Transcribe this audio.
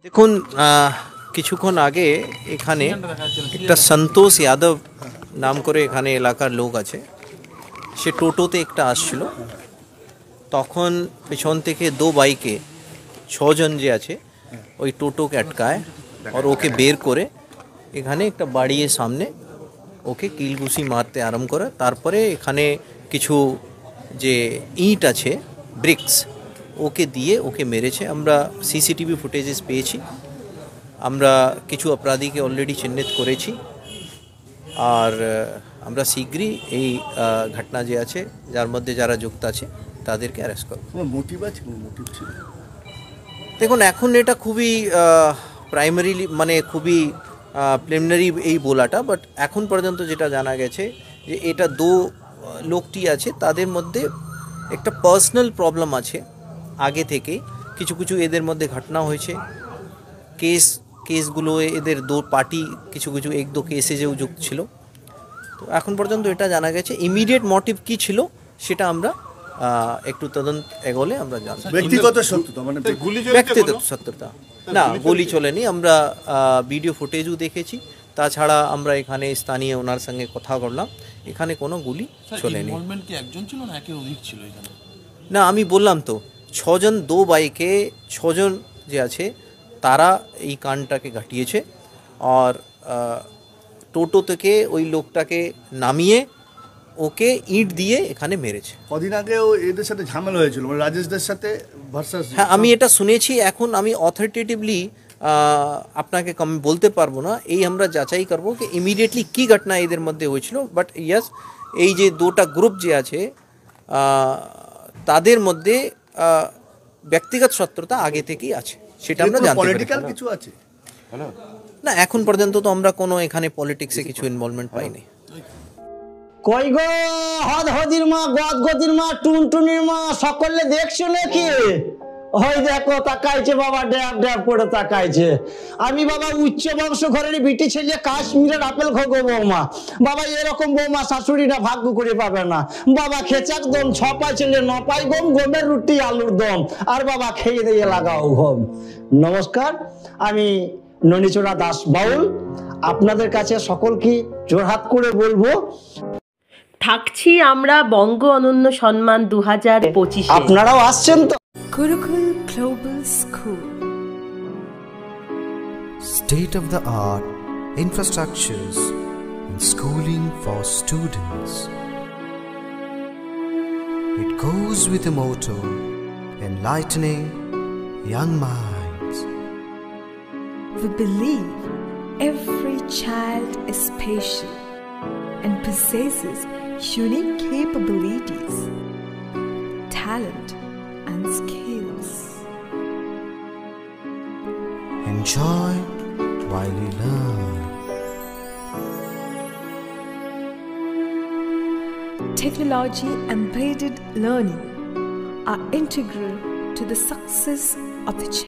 দেখুন, কিছুক্ষণ আগে এখানে একটা সন্তোষ যাদব নাম করে এখানে এলাকার লোক আছে, সে টোটোতে একটা আসছিল। তখন পেছন থেকে দো বাইকে ছজন যে আছে ওই টোটোকে আটকায় আর ওকে বের করে এখানে একটা বাড়ির সামনে ওকে কিলঘুষি মারতে আরম্ভ করে। তারপরে এখানে কিছু যে ইট আছে, ব্রিক্স, ওকে দিয়ে ওকে মেরেছে। আমরা সিসিটিভি ফুটেজেস পেয়েছি, আমরা কিছু অপরাধীকে অলরেডি চিহ্নিত করেছি আর আমরা শীঘ্রই এই ঘটনা যে আছে যার মধ্যে যারা যুক্ত আছে তাদেরকে অ্যারেস্ট করব। মোটিভ ছিল? দেখুন, এখন এটা খুবই প্রাইমারিলি মানে খুবই প্রিলিমিনারি এই বলাটা, বাট এখন পর্যন্ত যেটা জানা গেছে যে এটা লোকটি আছে তাদের মধ্যে একটা পার্সোনাল প্রবলেম আছে আগে থেকেই। কিছু কিছু এদের মধ্যে ঘটনা হয়েছে, কেসগুলো এদের দো পার্টি কিছু কিছু এক দো কেসে যেও যুক্ত ছিল। তো এখন পর্যন্ত এটা জানা গেছে। ইমিডিয়েট মোটিভ কী ছিল সেটা আমরা একটু তদন্ত এগোলে আমরা জানব। ব্যক্তিগত সত্যতা মানে ব্যক্তিগত সত্যতা না, গুলি চলেনি। আমরা ভিডিও ফুটেজও দেখেছি, তাছাড়া আমরা এখানে স্থানীয় ওনার সঙ্গে কথা বললাম, এখানে কোনো গুলি চলেনি। না, আমি বললাম তো, ছজন দো বাইকে ছজন যে আছে তারা এই কাণ্ডটাকে ঘটিয়েছে আর টোটো থেকে ওই লোকটাকে নামিয়ে ওকে ইট দিয়ে এখানে মেরেছে। কদিন আগেও এদের সাথে ঝামেলা হয়েছিল, মানে রাজেশদের সাথে ভার্সাস। হ্যাঁ, আমি এটা শুনেছি। এখন আমি অথরিটেটিভলি আপনাকে কম বলতে পারবো না, এই আমরা যাচাই করবো কি ইমিডিয়েটলি কী ঘটনা এদের মধ্যে হয়েছিল। বাট ইয়াস, এই যে দুটা গ্রুপ যে আছে তাদের মধ্যে ব্যক্তিগত শত্রুতা আগে থেকেই আছে, সেটা আমরা জানতে পারি। পলিটিক্যাল কিছু আছে না, এখন পর্যন্ত তো আমরা কোনো এখানে পলিটিক্সে কিছু ইনভলভমেন্ট পাইনি। কই গো হদির মা, গদির মা, টুনটুনির মা, সকলে দেখছো নাকি? ওই দেখো তাকাইছে বাবা, ড্যাব ড্যাব করে তাকাইছে। আমি বাবা উচ্চ বংশ ঘরের বিটি ছেলে, কাশ্মীরের আপেল খোগো বৌমা। বাবা এরকম বৌমা শাশুড়িরা ভাগ্য করে পাবে না। বাবা খেচাক দম, ছপাই ছেলে নপাই গম, গমের রুটি আলুর দম, আর বাবা খেয়ে দিয়ে লাগাও ঘম। নমস্কার, আমি ননিচোড়া দাস বাউল আপনাদের কাছে সকলকে জোরহাত করে বলবো, থাকছি আমরা বঙ্গ অনন্য সম্মান 2025। আপনারাও আসছেন তো? Gurukul Global School. State-of-the-art infrastructures and schooling for students. It goes with a motto, enlightening young minds. We believe every child is special and possesses unique capabilities, talent and skills. Enjoy while you learn. Technology embedded learning are integral to the success of the child.